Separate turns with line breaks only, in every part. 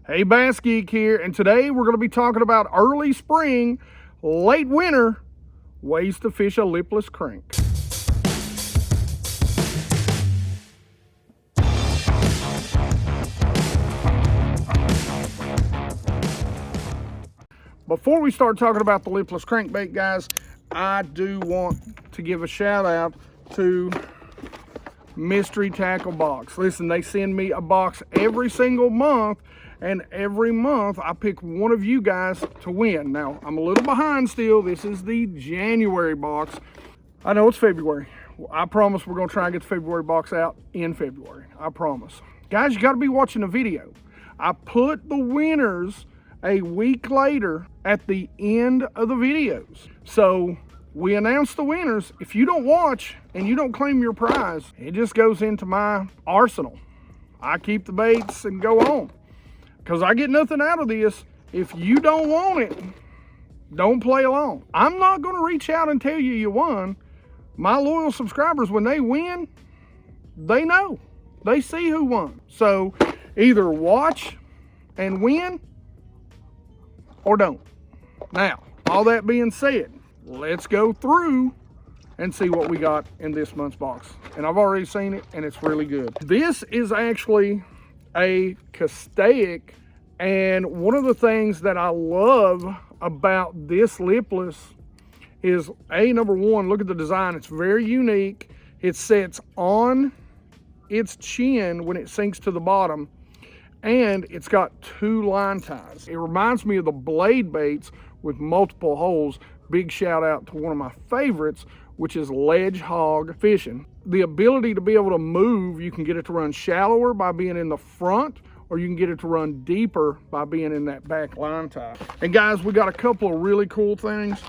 Hey, BassGeek here, and today we're going to be talking about early spring, late winter ways to fish a lipless crank. Before we start talking about the lipless crankbait, guys, I do want to give a shout out to Mystery Tackle Box. Listen, they send me a box every single month, and every month I pick one of you guys to win. Now, I'm a little behind still. This is the January box. I know it's February. I promise we're going to try and get the February box out in February. I promise. Guys, you got to be watching the video. I put the winners a week later at the end of the videos. So we announce the winners. If you don't watch and you don't claim your prize, it just goes into my arsenal. I keep the baits and go on, because I get nothing out of this. If you don't want it, don't play along. I'm not going to reach out and tell you won. My loyal subscribers, when they win, they know. They see who won. So either watch and win or don't. Now, all that being said, let's go through and see what we got in this month's box. And I've already seen it, and it's really good. This is actually a castaic, and one of the things that I love about this lipless is, number one, look at the design. It's very unique. It sits on its chin when it sinks to the bottom, and it's got two line ties. It reminds me of the blade baits with multiple holes. Big shout out to one of my favorites, which is ledge hog fishing. The ability to be able to move, you can get it to run shallower by being in the front, or you can get it to run deeper by being in that back line tie. And guys, we got a couple of really cool things.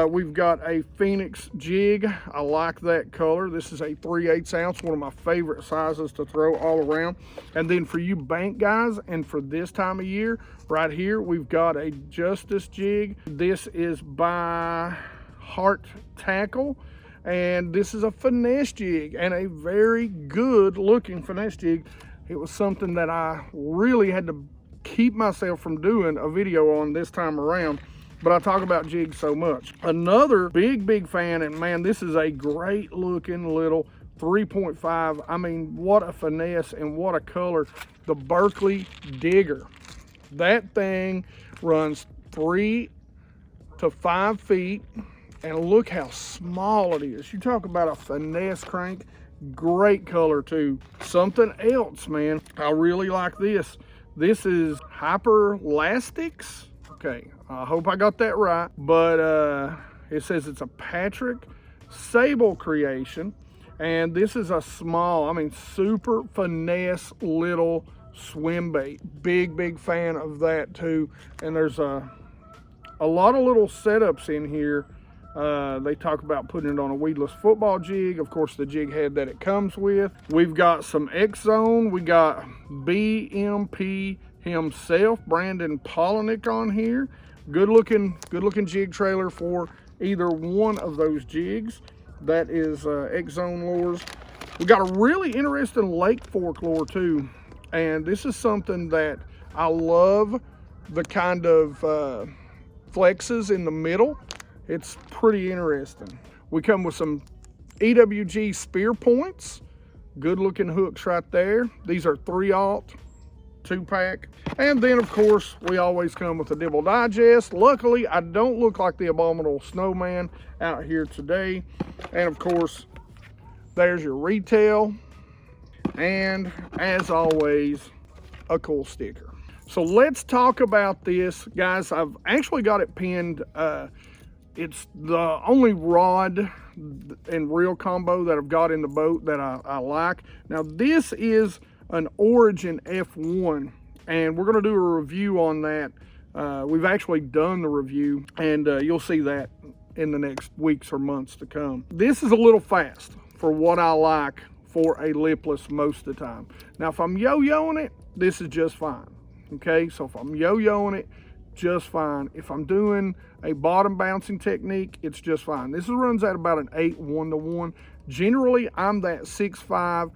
We've got a Phoenix jig. I like that color. This is a 3/8 ounce, one of my favorite sizes to throw all around. And then for you bank guys, and for this time of year, right here, we've got a Justice jig. This is by Heart Tackle, and this is a finesse jig, and a very good looking finesse jig. It was something that I really had to keep myself from doing a video on this time around, but I talk about jigs so much. Another big fan, and man, this is a great looking little 3.5. I mean, what a finesse and what a color. The Berkeley Digger. That thing runs 3 to 5 feet, and look how small it is. You talk about a finesse crank. Great color too. Something else, man, I really like this. This is Hyperlastics. Okay, I hope I got that right, but it says it's a Patrick Sable creation, and this is a small, I mean, super finesse little swim bait. Big fan of that too. And there's a lot of little setups in here. They talk about putting it on a weedless football jig, of course the jig head that it comes with. We've got some X-Zone. We got BMP himself, Brandon Polinick, on here. Good looking jig trailer for either one of those jigs. That is X-Zone lures. We got a really interesting Lake Fork lure too, and this is something that I love, the kind of flexes in the middle. It's pretty interesting. We come with some EWG spear points. Good looking hooks right there. These are 3/0 2-pack. And then of course we always come with a Dibble Digest. Luckily I don't look like the Abominable Snowman out here today. And of course there's your retail, and as always a cool sticker. So let's talk about this, guys. I've actually got it pinned. It's the only rod and reel combo that I've got in the boat that I like. Now this is an Origin F1, and we're going to do a review on that. We've actually done the review, and you'll see that in the next weeks or months to come. This is a little fast for what I like for a lipless most of the time. Now if I'm yo-yoing it, this is just fine. Okay, so if I'm yo-yoing it, just fine. If I'm doing a bottom bouncing technique, it's just fine. This runs at about an 8 1-to-1. Generally I'm that 6'5",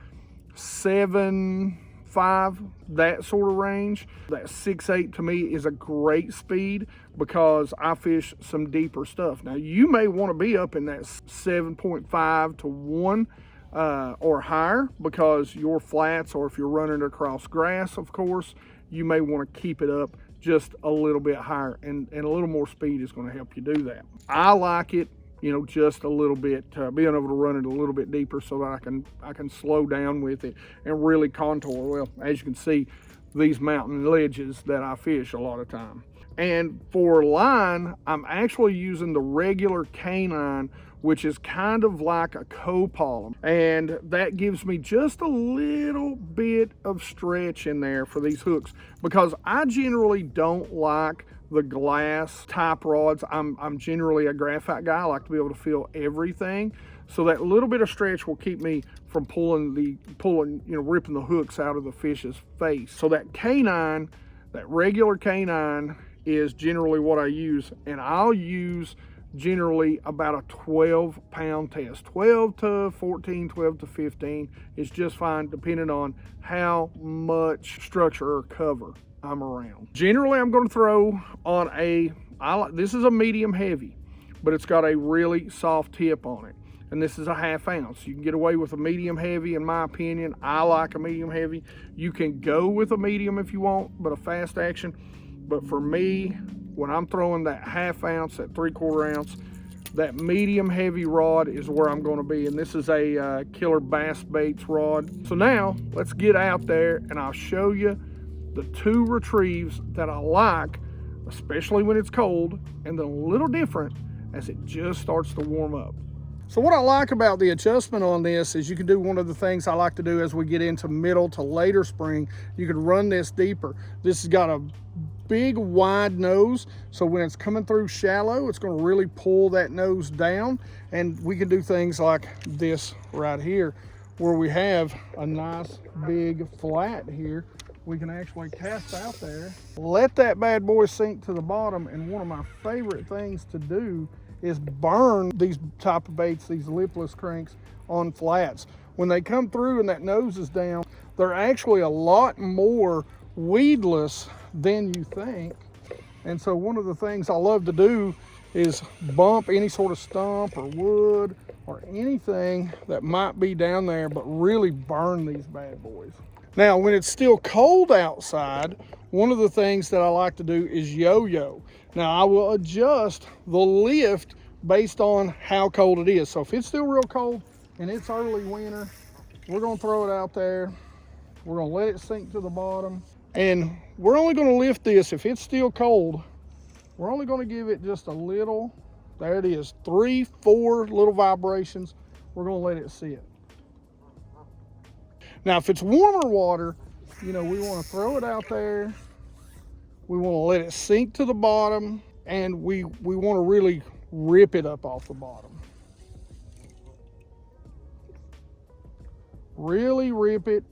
7 6.5, that sort of range. That 6.8 to me is a great speed because I fish some deeper stuff. Now you may want to be up in that 7.5 to 1 or higher because your flats, or if you're running across grass, of course, you may want to keep it up just a little bit higher, and a little more speed is going to help you do that. I like it, you know, just a little bit, being able to run it a little bit deeper so that I can slow down with it and really contour. Well, as you can see, these mountain ledges that I fish a lot of time. And for line, I'm actually using the regular canine, which is kind of like a copolum, and that gives me just a little bit of stretch in there for these hooks, because I generally don't like the glass type rods. I'm generally a graphite guy. I like to be able to feel everything, so that little bit of stretch will keep me from ripping the hooks out of the fish's face. So that canine, that regular canine, is generally what I use, and I'll use generally about a 12-pound test. 12 to 14, 12 to 15 is just fine, depending on how much structure or cover I'm around. Generally, I'm going to throw on this is a medium heavy, but it's got a really soft tip on it, and this is a 1/2 ounce. You can get away with a medium heavy, in my opinion. I like a medium heavy. You can go with a medium if you want, but a fast action. But for me, when I'm throwing that 1/2 ounce, that 3/4 ounce, that medium heavy rod is where I'm going to be. And this is a Killer Bass Baits rod. So now let's get out there and I'll show you the 2 retrieves that I like, especially when it's cold, and then a little different as it just starts to warm up. So what I like about the adjustment on this is you can do one of the things I like to do as we get into middle to later spring. You can run this deeper. This has got a big wide nose, so when it's coming through shallow, it's going to really pull that nose down, and we can do things like this right here where we have a nice big flat here. We can actually cast out there, let that bad boy sink to the bottom, and one of my favorite things to do is burn these type of baits, these lipless cranks, on flats. When they come through and that nose is down, they're actually a lot more weedless than you think. And so one of the things I love to do is bump any sort of stump or wood or anything that might be down there, but really burn these bad boys. Now, when it's still cold outside, one of the things that I like to do is yo-yo. Now, I will adjust the lift based on how cold it is. So if it's still real cold and it's early winter, we're gonna throw it out there. We're gonna let it sink to the bottom. And we're only gonna lift this, if it's still cold, we're only gonna give it just a little, there it is, 3, 4 little vibrations. We're gonna let it sit. Now, if it's warmer water, you know, we wanna throw it out there. We wanna let it sink to the bottom, and we wanna really rip it up off the bottom. Really rip it.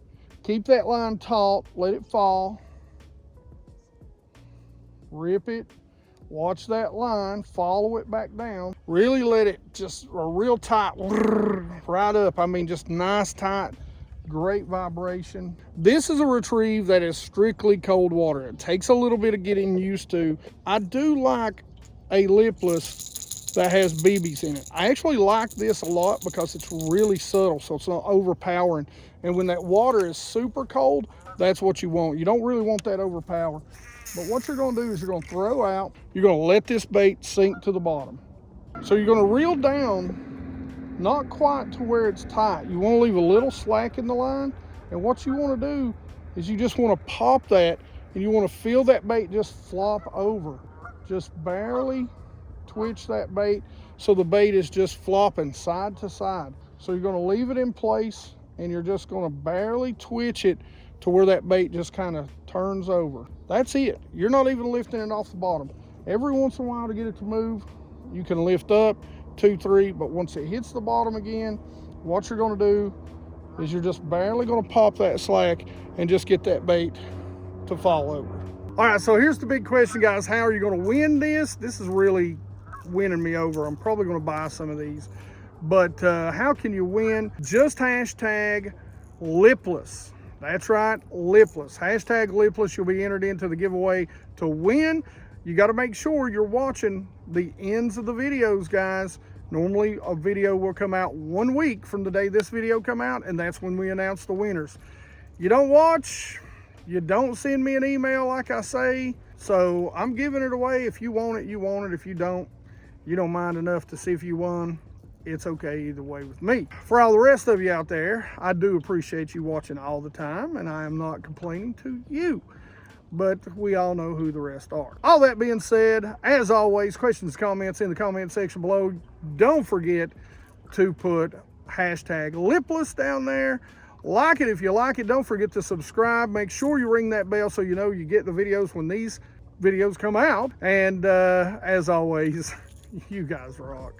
Keep that line taut, let it fall. Rip it, watch that line, follow it back down. Really let it just a real tight, right up. I mean, just nice, tight, great vibration. This is a retrieve that is strictly cold water. It takes a little bit of getting used to. I do like a lipless that has BBs in it. I actually like this a lot because it's really subtle, so it's not overpowering. And when that water is super cold, that's what you want. You don't really want that overpower. But what you're gonna do is you're gonna throw out, you're gonna let this bait sink to the bottom. So you're gonna reel down, not quite to where it's tight. You wanna leave a little slack in the line. And what you wanna do is you just wanna pop that, and you wanna feel that bait just flop over. Just barely twitch that bait so the bait is just flopping side to side. So you're gonna leave it in place, and you're just gonna barely twitch it to where that bait just kind of turns over. That's it. You're not even lifting it off the bottom. Every once in a while to get it to move, you can lift up 2, 3, but once it hits the bottom again, what you're gonna do is you're just barely gonna pop that slack and just get that bait to fall over. All right, so here's the big question, guys. How are you gonna win this? This is really winning me over. I'm probably gonna buy some of these. But how can you win? Just hashtag lipless. That's right, Lipless. Hashtag Lipless. You'll be entered into the giveaway to win. You got to make sure you're watching the ends of the videos, guys. Normally a video will come out 1 week from the day this video come out, and that's when we announce the winners. You don't watch, you don't send me an email like I say, so I'm giving it away. If you want it, you want it. If you don't mind enough to see if you won, it's okay either way with me. For all the rest of you out there, I do appreciate you watching all the time, and I am not complaining to you, but we all know who the rest are. All that being said, as always, questions, comments in the comment section below. Don't forget to put hashtag Lipless down there. Like it if you like it. Don't forget to subscribe. Make sure you ring that bell so you know you get the videos when these videos come out. And as always, you guys rock.